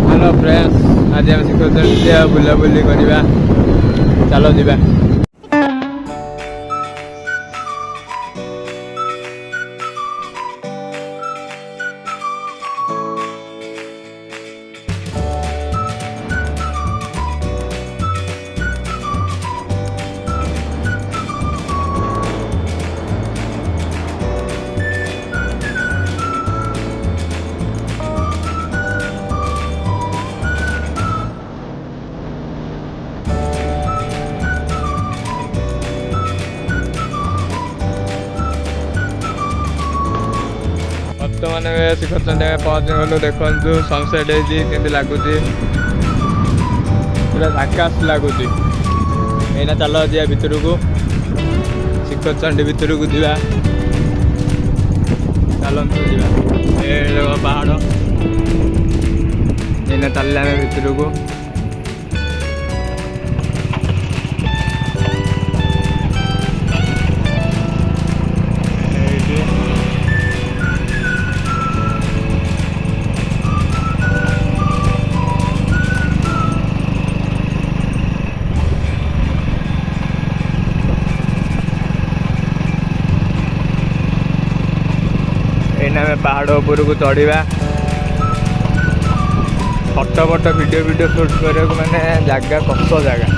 Hello friends, आज आम शिखर बुलाबुली करवा चलो जीवा। बर्तमान शिखर चंडी पहुँच गलु। देखु सनसेट होती लगुच पूरा आकाश लगुच। एना चल जा भितर को, शिखर चंडी भितर को जा। चलतु जा पहाड़ एना चल भितर को। आम पहाड़ उपर को चढ़ा फटो फटो वीडियो शूट करने को माने जगह कष्ट जगह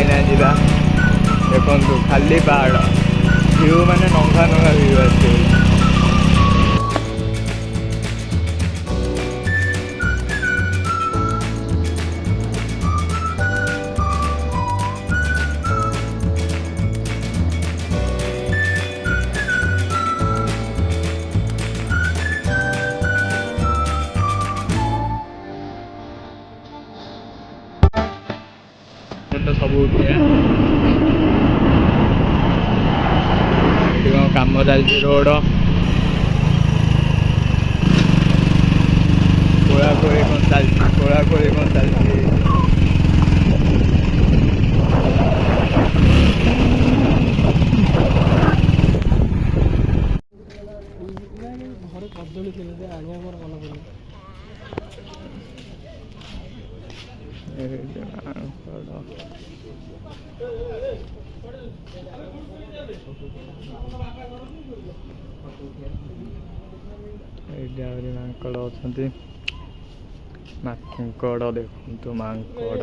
एना जा। देखु खाली पहाड़ व्यू माने नंगा नंगा व्यू आस। सब उठे कम चलती रोड खोलाखोली कौन चलती। मांकड़ अच्छा मांकड़ देखु मांकड़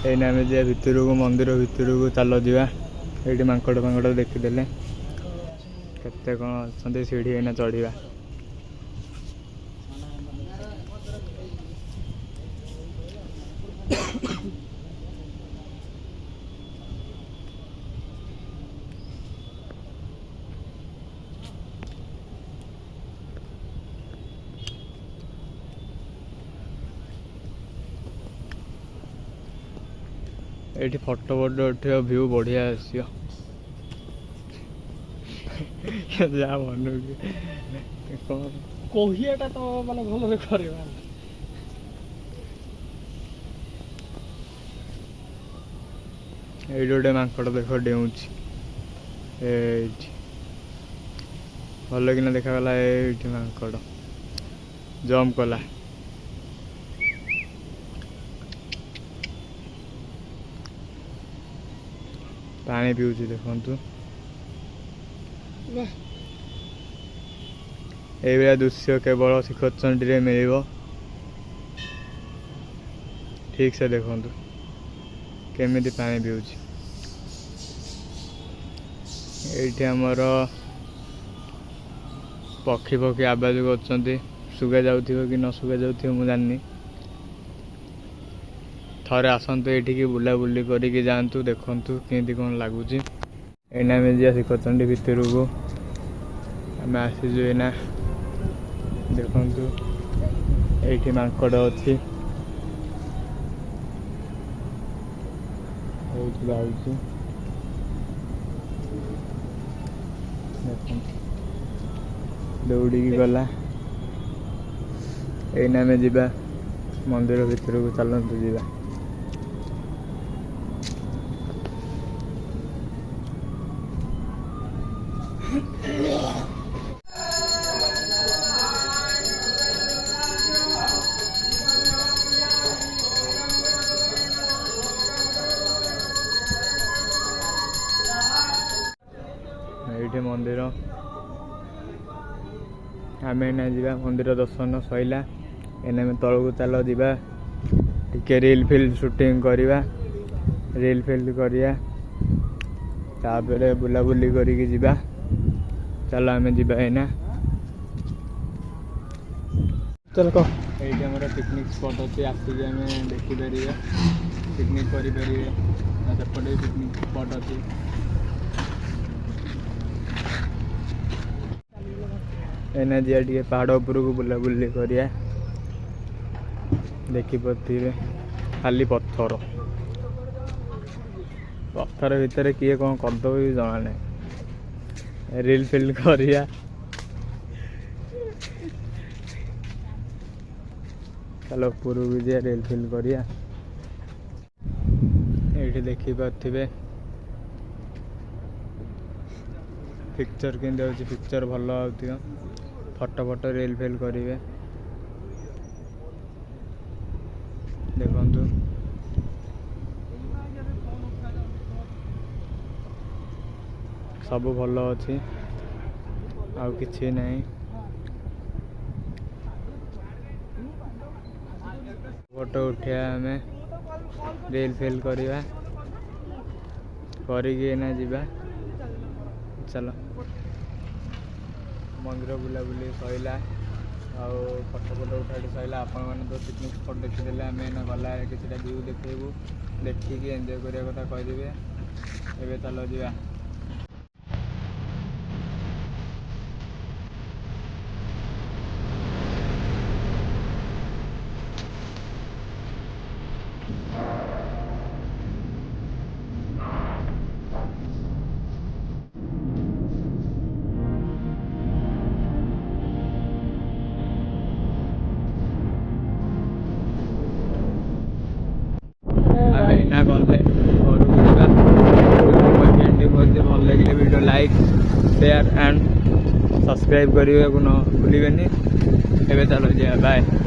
एना आम जा भितर को, मंदिर भितर को चल जा। ये मांकड़ फांकड़ देखीदे केते कौन अच्छा सीढ़ी एना चढ़ा। ये फटो फटो उठे व्यू बढ़िया आसियो जा मन कहियाटा तो माने भल से करबा। ये गोटे मांकड़ देख डेऊँ भल कि देखागला। ये मांकड़ जंप कला। पानी पीऊँ देखु ये दृश्य केवल शिखर चंडी मिल। ठीक से देखु केमी पानी पीऊँ। ये आमर पक्षी पक्षी आवाज कर सुगा जाऊ कि न सुगा जाऊ मु जानी। थरे आसतु ये बुलाबुली करके जातु देखु केमती कौन लगुच। एना आम जा शिखर चंडी भितर को आम आसीजु। एना देखु ये मांकड़ अच्छी बहुत ଦେଖନ୍ତୁ ଦୌଡ଼ିକି ଗଲା। ଏଇନା ଆମେ ଯିବା ମନ୍ଦିର ଭିତରକୁ, ଚାଲନ୍ତୁ ଯିବା। ଏଇଠି ମନ୍ଦିର, ଆମେ ଏଇନା ଯିବା ମନ୍ଦିର ଦର୍ଶନ ସଇଲା। ଏଇନା ଆମେ ତଳକୁ ଚାଲ ଯିବା, ଟିକେ ରିଲ୍ ଫିଲ୍ ସୁଟିଂ କରିବା, ରିଲ୍ ଫିଲ୍ କରିବା, ତାପରେ ବୁଲାବୁଲି କରିକି ଯିବା। ଚାଲ ଆମେ ଯିବା ଏଇନା। ଚାଲ କହ। ଏଇଠି ଆମର ପିକନିକ୍ ସ୍ପଟ୍ ଅଛି, ଆସିକି ଆମେ ଦେଖିପାରିବେ, ପିକନିକ୍ କରିପାରିବେ। ସେପଟେ ପିକନିକ୍ ସ୍ପଟ୍ ଅଛି। ଏଇନା ଯିବା ଟିକେ ପାହାଡ଼ ଉପରକୁ ବୁଲାବୁଲି କରିବା। ଦେଖିପାରୁଥିବେ ଖାଲି ପଥର, ପଥର ଭିତରେ କିଏ କ'ଣ କରିଦେବ ବି ଜଣା ନାହିଁ। ରିଲ୍ ଫିଲ୍ କରିବା। ଚାଲ ଉପରକୁ ଯିବା, ରିଲ୍ ଫିଲ୍ କରିବା। ଏଇଠି ଦେଖିପାରୁଥିବେ ପିକ୍ଚର କେମିତି ହେଉଛି, ପିକ୍ଚର ଭଲ ଆଉଥିବ। ଫଟୋ ରିଲ୍ ଫିଲ୍ କରିବେ। ଦେଖନ୍ତୁ ସବୁ ଭଲ ଅଛି, ଆଉ କିଛି ନାହିଁ। ଫଟୋ ଉଠେଇବା, ଆମେ ରିଲ୍ ଫିଲ୍ କରିବା, କରିକି ଏଇନା ଯିବା। ଚାଲ। ମନ୍ଦିର ବୁଲାବୁଲି ସଇଲା, ଆଉ ଫଟୋ ଉଠାଇକି ସଇଲା। ଆପଣମାନେ ତ ପିକନିକ୍ ସ୍ପଟ୍ ଦେଖିଦେଲେ, ଆମେ ଏଇନା ଗଲା କିଛିଟା ଭିୟୁ ଦେଖେଇବୁ, ଦେଖିକି ଏନ୍ଜୟ କରିବା କଥା କହିଦେବେ। ଏବେ ଚାଲ ଯିବା। ଆମେ ଏଇନା ଗଲେ ଘରକୁ ଯିବା। ଭଲ ଲାଗିଲେ video like, share and subscribe କରିବାକୁ ନ ଭୁଲିବେନି। ଏବେ ଚାଲ ଯିବା, ବାଏ।